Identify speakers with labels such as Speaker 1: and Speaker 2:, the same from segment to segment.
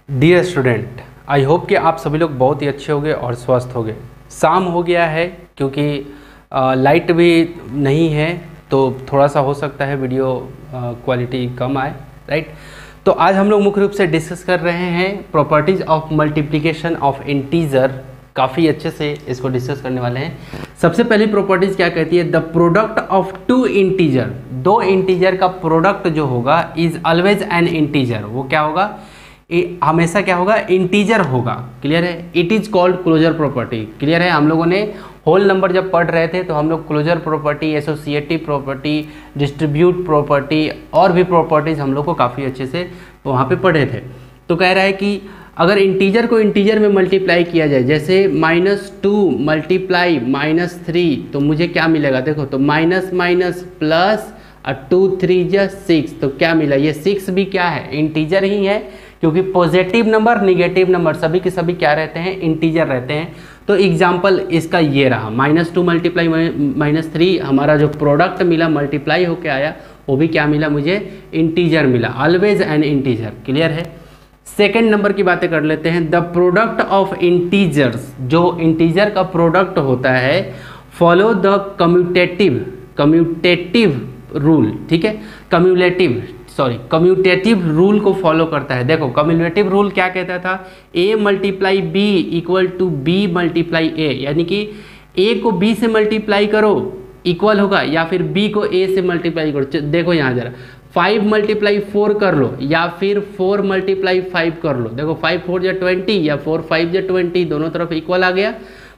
Speaker 1: Dear student, I hope कि आप सभी लोग बहुत ही अच्छे होंगे और स्वस्थ होंगे। शाम हो गया है क्योंकि लाइट भी नहीं है, तो थोड़ा सा हो सकता है वीडियो क्वालिटी कम आए, राइट। तो आज हम लोग मुख्य रूप से डिस्कस कर रहे हैं properties of multiplication of integer. काफ़ी अच्छे से इसको डिस्कस करने वाले हैं। सबसे पहली प्रॉपर्टीज़ क्या कहती है? The product of two integer, दो इंटीजर का प्रोडक्ट जो होगा इज ऑलवेज एन इंटीजर। वो क्या होगा? हमेशा क्या होगा? इंटीजर होगा। क्लियर है? It is called closure property. Clear है? हम लोगों ने होल नंबर जब पढ़ रहे थे तो हम लोग closure property, associative property, distribute property और भी प्रॉपर्टीज हम लोग को काफ़ी अच्छे से वहाँ पे पढ़े थे। तो कह रहा है कि अगर इंटीजर को इंटीजर में मल्टीप्लाई किया जाए, जैसे -2 मल्टीप्लाई -3, तो मुझे क्या मिलेगा? देखो, तो माइनस माइनस प्लस 2 3 जा 6, तो क्या मिला? ये 6 भी क्या है? इंटीजर ही है, क्योंकि पॉजिटिव नंबर, निगेटिव नंबर सभी के सभी क्या रहते हैं? इंटीजर रहते हैं। तो एग्जाम्पल इसका ये रहा, -2 मल्टीप्लाई -3, हमारा जो प्रोडक्ट मिला मल्टीप्लाई होके आया वो भी क्या मिला मुझे? इंटीजर मिला। Always an integer. क्लियर है? सेकेंड नंबर की बातें कर लेते हैं। द प्रोडक्ट ऑफ इंटीजर्स, जो इंटीजर का प्रोडक्ट होता है, फॉलो द कम्यूटेटिव रूल। ठीक है? कम्यूटेटिव रूल को फॉलो करता है। देखो, कम्यूटेटिव रूल क्या कहता था? a multiply B equal to B multiply A, यानी कि a को b से मल्टीप्लाई करो इक्वल होगा, या फिर b को a से मल्टीप्लाई करो। देखो यहाँ जरा, 5 मल्टीप्लाई 4 कर लो या फिर 4 मल्टीप्लाई 5 कर लो। देखो, 5 4 जा 20 या 4 5 जा 20, दोनों तरफ इक्वल आ गया।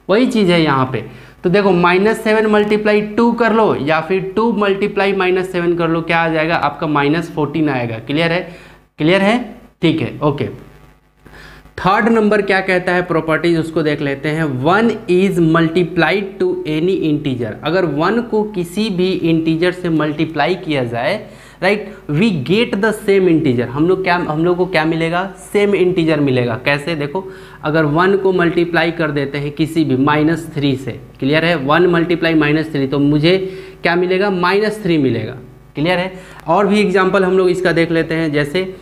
Speaker 1: वही चीज़ है यहाँ पे। तो देखो, -7 मल्टीप्लाई 2 कर लो या फिर 2 मल्टीप्लाई -7 कर लो, क्या आ जाएगा? आपका -14 आएगा। क्लियर है? क्लियर है? ठीक है, ओके। थर्ड नंबर क्या कहता है प्रॉपर्टीज, उसको देख लेते हैं। 1 is multiplied to any integer. अगर 1 को किसी भी इंटीजर से मल्टीप्लाई किया जाए, right, we get the same integer. हम लोग को क्या मिलेगा? सेम इंटीजर मिलेगा। कैसे? देखो, अगर 1 को मल्टीप्लाई कर देते हैं किसी भी -3 से, क्लियर है, 1 मल्टीप्लाई -3, तो मुझे क्या मिलेगा? -3 मिलेगा। क्लियर है? और भी एग्जाम्पल हम लोग इसका देख लेते हैं। जैसे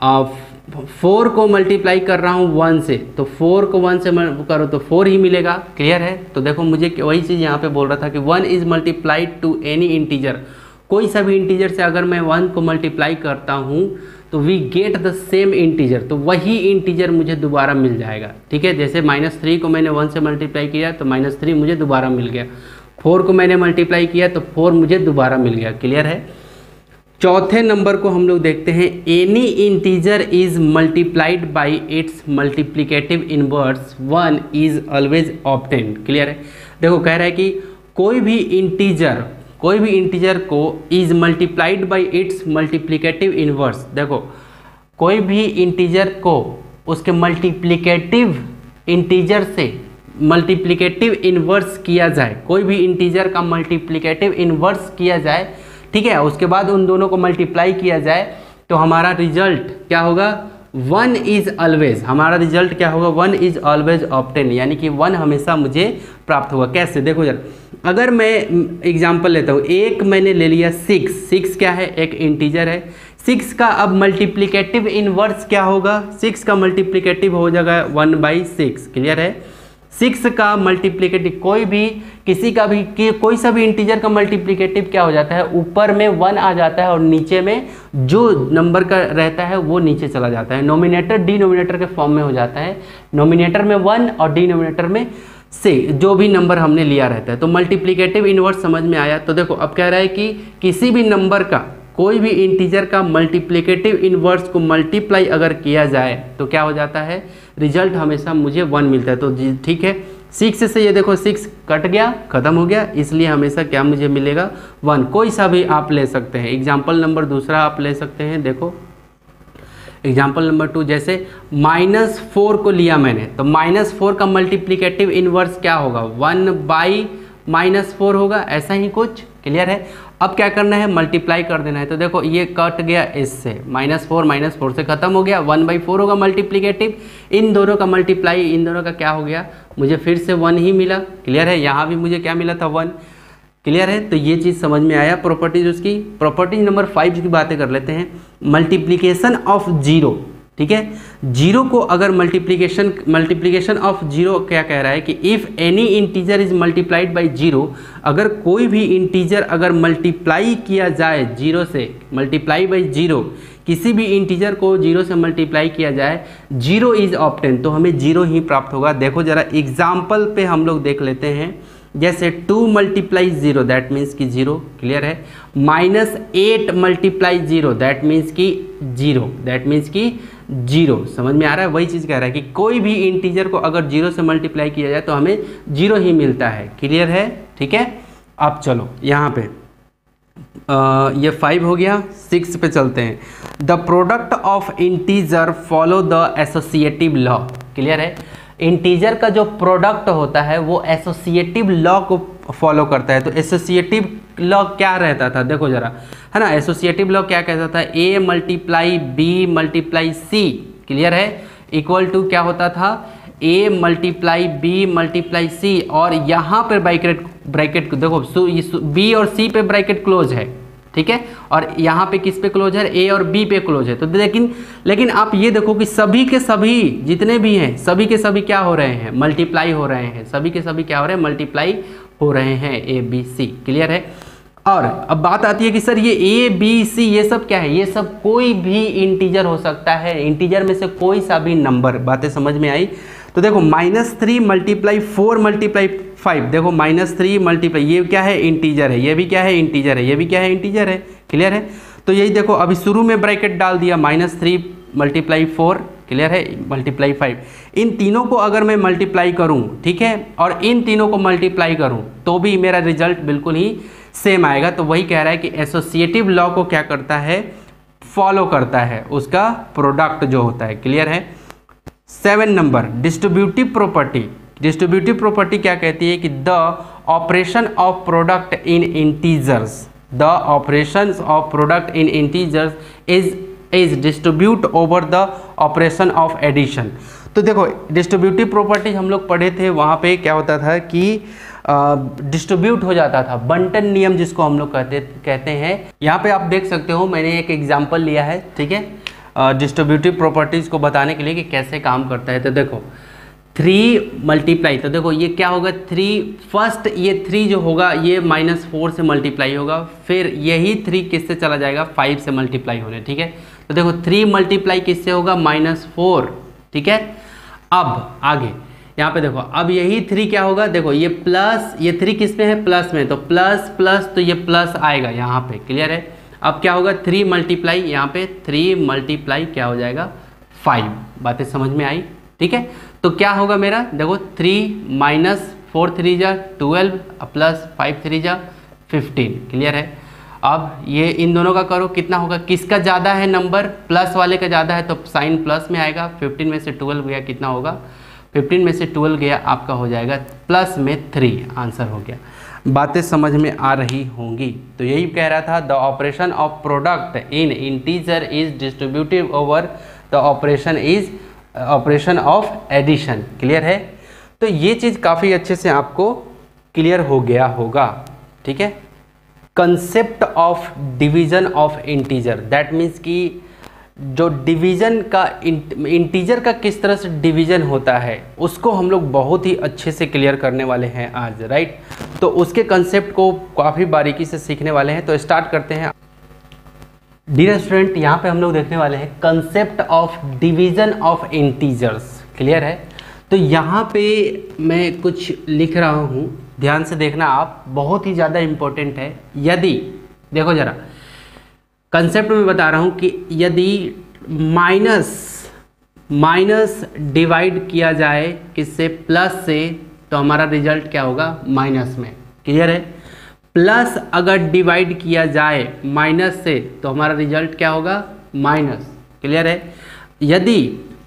Speaker 1: 4 को मल्टीप्लाई कर रहा हूँ 1 से, तो 4 को 1 से करो तो 4 ही मिलेगा। क्लियर है? तो देखो, मुझे वही चीज़ यहाँ पे बोल रहा था कि 1 is multiplied to any integer. कोई सा भी इंटीजर से अगर मैं 1 को मल्टीप्लाई करता हूँ तो we get the same integer, तो वही इंटीजर मुझे दोबारा मिल जाएगा। ठीक है? जैसे -3 को मैंने 1 से मल्टीप्लाई किया तो -3 मुझे दोबारा मिल गया। 4 को मैंने मल्टीप्लाई किया तो 4 मुझे दोबारा मिल गया। क्लियर है? चौथे नंबर को हम लोग देखते हैं। Any integer is multiplied by its multiplicative inverse 1 is always obtained. Clear है? देखो, कह रहा है कि कोई भी इंटीजर को is multiplied by its multiplicative inverse. देखो, कोई भी इंटीजर को उसके मल्टीप्लिकेटिव इंटीजर से मल्टीप्लिकेटिव इनवर्स किया जाए, कोई भी इंटीजर का मल्टीप्लिकेटिव इनवर्स किया जाए, ठीक है, उसके बाद उन दोनों को मल्टीप्लाई किया जाए, तो हमारा रिजल्ट क्या होगा? 1 इज ऑलवेज। हमारा रिजल्ट क्या होगा? 1 इज ऑलवेज ऑब्टेन, यानी कि 1 हमेशा मुझे प्राप्त होगा। कैसे? देखो जरा, अगर मैं एग्जांपल लेता हूँ, एक मैंने ले लिया 6 क्या है? एक इंटीजर है। 6 का अब मल्टीप्लिकेटिव इनवर्स क्या होगा? 6 का मल्टीप्लिकेटिव हो जाएगा 1/6। क्लियर है? 6 का मल्टीप्लिकेटिव कोई सा भी इंटीजर का मल्टीप्लिकेटिव क्या हो जाता है? ऊपर में 1 आ जाता है और नीचे में जो नंबर का रहता है वो नीचे चला जाता है। नोमिनेटर डिनोमिनेटर के फॉर्म में हो जाता है। नोमिनेटर में 1 और डिनोमिनेटर में से जो भी नंबर हमने लिया रहता है। तो मल्टीप्लिकेटिव इनवर्स समझ में आया। तो देखो, अब कह रहा है कि किसी भी नंबर का, कोई भी इंटीजर का मल्टीप्लिकेटिव इनवर्स को मल्टीप्लाई अगर किया जाए तो क्या हो जाता है? रिजल्ट हमेशा मुझे 1 मिलता है। तो ठीक है, 6 से ये देखो 6 कट गया, खत्म हो गया, इसलिए हमेशा क्या मुझे मिलेगा? 1। कोई सा भी आप ले सकते हैं। एग्जाम्पल नंबर दूसरा आप ले सकते हैं। देखो, एग्जाम्पल नंबर 2, जैसे -4 को लिया मैंने, तो -4 का मल्टीप्लिकेटिव इनवर्स क्या होगा? 1/-4 होगा, ऐसा ही कुछ। क्लियर है? अब क्या करना है? मल्टीप्लाई कर देना है। तो देखो, ये कट गया इससे, -4 से खत्म हो गया, 1/4 होगा मल्टीप्लिकेटिव। इन दोनों का मल्टीप्लाई, इन दोनों का क्या हो गया? मुझे फिर से 1 ही मिला। क्लियर है? यहाँ भी मुझे क्या मिला था? 1। क्लियर है? तो ये चीज़ समझ में आया प्रॉपर्टीज उसकी। प्रॉपर्टीज नंबर 5 की बातें कर लेते हैं। मल्टीप्लिकेशन ऑफ 0, ठीक है। जीरो को अगर मल्टीप्लीकेशन ऑफ जीरो क्या कह रहा है कि if any integer is multiplied by zero, अगर कोई भी इंटीजर अगर मल्टीप्लाई किया जाए जीरो से, मल्टीप्लाई बाय जीरो, किसी भी इंटीजर को जीरो से मल्टीप्लाई किया जाए, जीरो इज ऑब्टेन, तो हमें जीरो ही प्राप्त होगा। देखो जरा एग्जाम्पल पे हम लोग देख लेते हैं, जैसे 2 मल्टीप्लाई जीरो दैट मीन्स कि जीरो, क्लियर है। -8 मल्टीप्लाई जीरो दैट मीन्स कि जीरो, दैट मीन्स कि जीरो, समझ में आ रहा है। वही चीज़ कह रहा है कि कोई भी इंटीजर को अगर जीरो से मल्टीप्लाई किया जाए तो हमें जीरो ही मिलता है, क्लियर है, ठीक है। अब चलो यहाँ पे ये 5 हो गया, 6 पे चलते हैं। The product of integer follow the associative law, clear है। इंटीजर का जो प्रोडक्ट होता है वो एसोसिएटिव लॉ को फॉलो करता है। तो एसोसिएटिव लॉ क्या रहता था, देखो जरा, है ना। एसोसिएटिव लॉ क्या कहता था, a multiply B multiply C, clear है, इक्वल टू क्या होता था, a multiply B multiply C, और यहाँ पर ब्रैकेट देखो, b और c पे ब्रैकेट क्लोज है, ठीक है, और यहाँ पे किस पे क्लोज है, a और b पे क्लोज है। तो लेकिन आप ये देखो कि सभी के सभी जितने भी हैं, सभी के सभी क्या हो रहे हैं, मल्टीप्लाई हो रहे हैं, सभी के सभी क्या हो रहे हैं, मल्टीप्लाई हो रहे हैं, a b c, क्लियर है। और अब बात आती है कि सर ये a b c ये सब क्या है, ये सब कोई भी इंटीजर हो सकता है, इंटीजर में से कोई सा भी नंबर, बातें समझ में आई। तो देखो -3 मल्टीप्लाई 4 मल्टीप्लाई 5, देखो -3 मल्टीप्लाई, ये क्या है, इंटीजर है, ये भी क्या है, इंटीजर है, ये भी क्या है, इंटीजर है, क्लियर है। तो यही देखो अभी शुरू में ब्रैकेट डाल दिया, -3 मल्टीप्लाई 4, क्लियर है, मल्टीप्लाई 5, इन तीनों को अगर मैं मल्टीप्लाई करूं, ठीक है, और इन तीनों को मल्टीप्लाई करूं तो भी मेरा रिजल्ट बिल्कुल ही सेम आएगा। तो वही कह रहा है कि एसोसिएटिव लॉ को क्या करता है, फॉलो करता है, उसका प्रोडक्ट जो होता है, क्लियर है। 7 number distributive property. Distributive property क्या कहती है कि the operation of product in integers, the operation of product in integers is distribute over the operation of addition. तो देखो डिस्ट्रीब्यूटिव प्रॉपर्टी हम लोग पढ़े थे, वहाँ पे क्या होता था कि डिस्ट्रीब्यूट हो जाता था, बंटन नियम जिसको हम लोग कहते हैं। यहाँ पे आप देख सकते हो मैंने एक एग्जाम्पल लिया है, ठीक है, डिस्ट्रीब्यूटिव प्रॉपर्टीज़ को बताने के लिए कि कैसे काम करता है। तो देखो 3 मल्टीप्लाई, तो देखो ये क्या होगा, 3 फर्स्ट, ये 3 जो होगा ये -4 से मल्टीप्लाई होगा, फिर यही 3 किससे चला जाएगा, 5 से मल्टीप्लाई होने, ठीक है। तो देखो 3 मल्टीप्लाई किससे होगा, -4, ठीक है। अब आगे यहाँ पे देखो, अब यही 3 क्या होगा, देखो ये प्लस, ये 3 किस में है, प्लस में, तो प्लस प्लस, तो ये प्लस आएगा यहाँ पे, क्लियर है। अब क्या होगा, 3 मल्टीप्लाई, यहाँ पे 3 मल्टीप्लाई क्या हो जाएगा, 5, बातें समझ में आई, ठीक है। तो क्या होगा मेरा, देखो 3 - 4 3 जा 12 प्लस 5 3 जा 15, क्लियर है। अब ये इन दोनों का करो, कितना होगा, किसका ज़्यादा है नंबर, प्लस वाले का ज़्यादा है तो साइन प्लस में आएगा। 15 में से 12 गया, कितना होगा, 15 में से 12 गया, आपका हो जाएगा प्लस में 3, आंसर हो गया। बातें समझ में आ रही होंगी। तो यही कह रहा था, the operation of product in integer is distributive over the operation of addition, clear है। तो ये चीज़ काफ़ी अच्छे से आपको क्लियर हो गया होगा, ठीक है। Concept of division of integer, that means कि जो डिवीज़न का इंटीजर का किस तरह से डिवीज़न होता है उसको हम लोग बहुत ही अच्छे से क्लियर करने वाले हैं आज, राइट। तो उसके कंसेप्ट को काफ़ी बारीकी से सीखने वाले हैं। तो स्टार्ट करते हैं। डियर स्टूडेंट, यहाँ पे हम लोग देखने वाले हैं concept of division of integers, clear है। तो यहाँ पे मैं कुछ लिख रहा हूँ, ध्यान से देखना आप, बहुत ही ज़्यादा इम्पोर्टेंट है। यदि देखो ज़रा कंसेप्ट में बता रहा हूँ कि यदि माइनस डिवाइड किया जाए किससे, प्लस से, तो हमारा रिजल्ट क्या होगा, माइनस में, क्लियर है। प्लस अगर डिवाइड किया जाए माइनस से तो हमारा रिजल्ट क्या होगा, माइनस, क्लियर है। यदि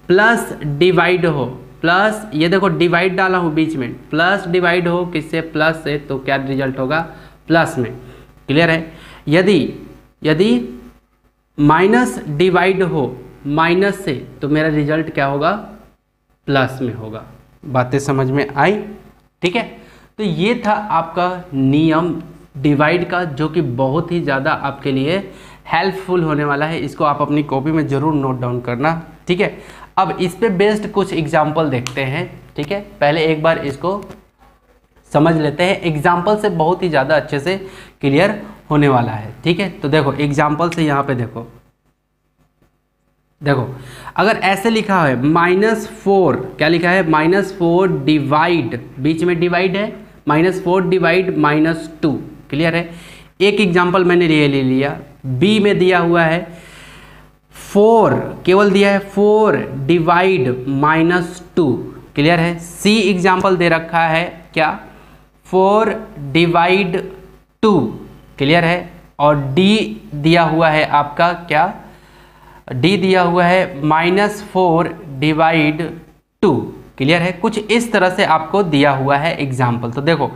Speaker 1: प्लस डिवाइड हो, प्लस, ये देखो डिवाइड डाला हूँ बीच में, प्लस डिवाइड हो किससे, प्लस से, तो क्या रिजल्ट होगा, प्लस में, क्लियर है। यदि माइनस डिवाइड हो माइनस से तो मेरा रिजल्ट क्या होगा, प्लस में होगा। बातें समझ में आई, ठीक है। तो ये था आपका नियम डिवाइड का, जो कि बहुत ही ज़्यादा आपके लिए हेल्पफुल होने वाला है, इसको आप अपनी कॉपी में ज़रूर नोट डाउन करना, ठीक है। अब इस पे बेस्ड कुछ एग्जाम्पल देखते हैं, ठीक है। पहले एक बार इसको समझ लेते हैं, एग्जाम्पल से बहुत ही ज़्यादा अच्छे से क्लियर होने वाला है, ठीक है। तो देखो एग्जाम्पल से यहाँ पे देखो अगर ऐसे लिखा है -4, क्या लिखा है -4 डिवाइड, बीच में डिवाइड है, -4 डिवाइड -2, क्लियर है। एक एग्जाम्पल मैंने ले लिया, बी में दिया हुआ है 4, केवल दिया है 4 डिवाइड -2, क्लियर है। सी एग्जाम्पल दे रखा है क्या 4 डिवाइड 2, क्लियर है। और डी दिया हुआ है आपका क्या, डी दिया हुआ है -4 डिवाइड 2, क्लियर है। कुछ इस तरह से आपको दिया हुआ है एग्जाम्पल। तो देखो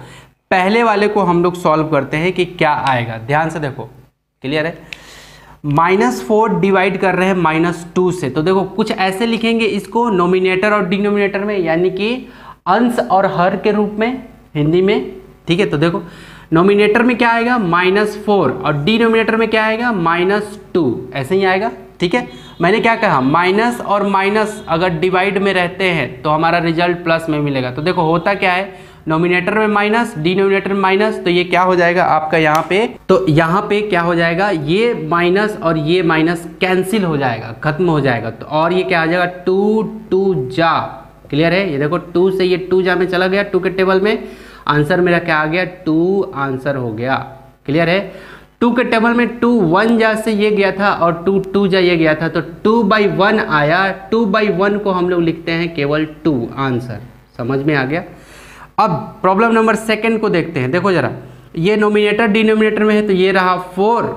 Speaker 1: पहले वाले को हम लोग सॉल्व करते हैं कि क्या आएगा, ध्यान से देखो, क्लियर है। -4 डिवाइड कर रहे हैं -2 से, तो देखो कुछ ऐसे लिखेंगे इसको नोमिनेटर और डिनोमिनेटर में, यानी कि अंश और हर के रूप में हिंदी में, ठीक है। तो देखो नोमिनेटर में क्या आएगा -4 और डिनोमिनेटर में क्या आएगा -2, ऐसे ही आएगा, ठीक है। मैंने क्या कहा, माइनस और माइनस अगर डिवाइड में रहते हैं तो हमारा रिजल्ट प्लस में मिलेगा। तो देखो होता क्या है, नोमिनेटर में माइनस, डिनोमिनेटर में माइनस, तो ये क्या हो जाएगा आपका यहाँ पे, तो यहाँ पे क्या हो जाएगा, ये माइनस और ये माइनस कैंसिल हो जाएगा, खत्म हो जाएगा। तो और ये क्या आ जाएगा 2 जा, क्लियर है। ये देखो 2 से ये 2 जा में चला गया, 2 के टेबल में, आंसर मेरा क्या आ गया 2 आंसर हो गया, क्लियर है। 2 के टेबल में 2 1 जा से ये गया था और 2 जा ये गया था, तो 2/1 आया, 2/1 को हम लोग लिखते हैं केवल 2 आंसर, समझ में आ गया। अब प्रॉब्लम नंबर 2 को देखते हैं। देखो जरा, ये नोमिनेटर डिनोमिनेटर में है, तो ये रहा 4,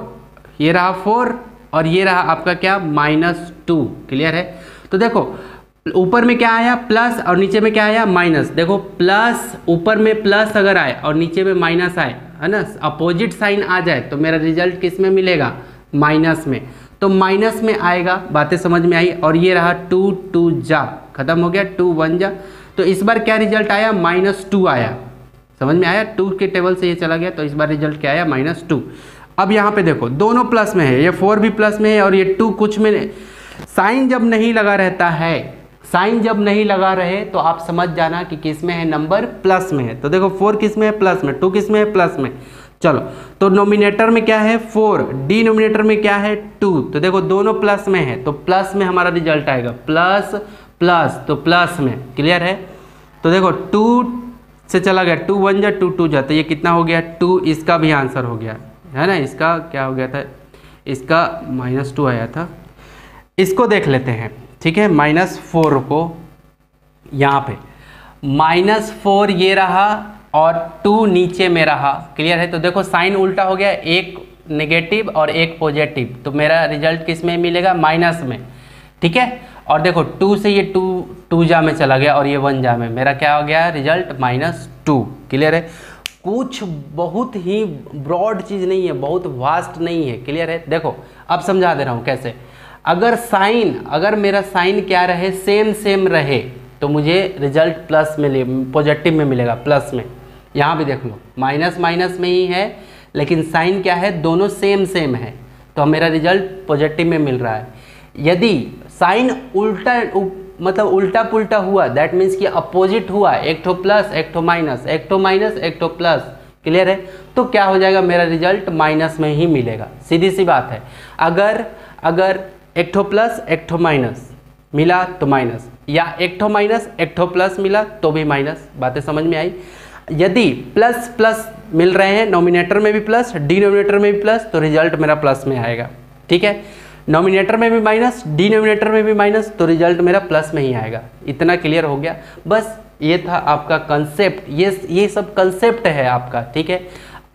Speaker 1: ये रहा 4 और ये रहा आपका क्या -2, क्लियर है। तो देखो ऊपर में क्या आया प्लस और नीचे में क्या आया माइनस। देखो प्लस, ऊपर में प्लस अगर आए और नीचे में माइनस आए, है ना, अपोजिट साइन आ जाए तो मेरा रिजल्ट किस में मिलेगा, माइनस में। तो माइनस में आएगा, बातें समझ में आई। और ये रहा 2 जा, खत्म हो गया, 2 1 जा। तो इस बार क्या रिजल्ट आया, -2 आया, समझ में आया। 2 के टेबल से ये चला गया, तो इस बार रिजल्ट क्या आया, -2। अब यहाँ पे देखो दोनों प्लस में है, ये 4 भी प्लस में है और ये 2 कुछ में, साइन जब नहीं लगा रहता है, साइन जब नहीं लगा रहे तो आप समझ जाना कि किस में है, नंबर प्लस में है। तो देखो 4 किस में है, प्लस में, 2 किस में है, प्लस में। चलो तो नोमिनेटर में क्या है 4, डिनोमिनेटर में क्या है 2, तो देखो दोनों प्लस में है, तो प्लस में हमारा रिजल्ट आएगा, प्लस प्लस, तो प्लस में, क्लियर है। तो देखो 2 से चला गया, 2 1 जा, 2 2 जा, तो ये कितना हो गया 2, इसका भी आंसर हो गया, है ना। इसका क्या हो गया था, इसका -2 आया था। इसको देख लेते हैं, ठीक है। -4 को यहाँ पे -4 ये रहा और 2 नीचे में रहा, क्लियर है। तो देखो साइन उल्टा हो गया, एक नेगेटिव और एक पॉजिटिव, तो मेरा रिजल्ट किस में मिलेगा, माइनस में, ठीक है। और देखो 2 से ये 2 जा में चला गया और ये 1 जा में, मेरा क्या हो गया रिजल्ट -2, क्लियर है। कुछ बहुत ही ब्रॉड चीज़ नहीं है, बहुत वास्ट नहीं है, क्लियर है। देखो अब समझा दे रहा हूँ कैसे। अगर साइन, अगर मेरा साइन क्या रहे, सेम रहे, तो मुझे रिजल्ट प्लस में, पॉजिटिव में मिलेगा, प्लस में। यहाँ भी देख लो माइनस माइनस में ही है, लेकिन साइन क्या है, दोनों सेम है, तो मेरा रिजल्ट पॉजिटिव में मिल रहा है। यदि साइन उल्टा, मतलब उल्टा पुल्टा हुआ, दैट मीन्स कि अपोजिट हुआ, एक ठो प्लस एक ठो माइनस, एक ठो माइनस एक ठो प्लस, क्लियर है, तो क्या हो जाएगा, मेरा रिजल्ट माइनस में ही मिलेगा, सीधी सी बात है। अगर एक ठो प्लस एक ठो माइनस मिला तो माइनस, या एक ठो माइनस एक ठो प्लस मिला तो भी माइनस, बातें समझ में आई। यदि प्लस प्लस मिल रहे हैं, नोमिनेटर में भी प्लस, डिनोमिनेटर में भी प्लस, तो रिजल्ट मेरा प्लस में आएगा, ठीक है। नोमिनेटर में भी माइनस, डिनोमिनेटर में भी माइनस, तो रिजल्ट मेरा प्लस में ही आएगा। इतना क्लियर हो गया, बस ये था आपका कंसेप्ट, ये सब कंसेप्ट है आपका, ठीक है।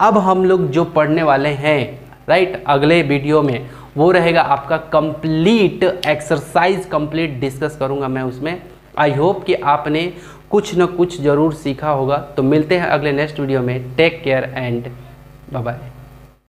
Speaker 1: अब हम लोग जो पढ़ने वाले हैं, राइट, अगले वीडियो में वो रहेगा आपका कंप्लीट एक्सरसाइज, कंप्लीट डिस्कस करूंगा मैं उसमें। आई होप कि आपने कुछ न कुछ ज़रूर सीखा होगा। तो मिलते हैं अगले नेक्स्ट वीडियो में। Take care and bye bye.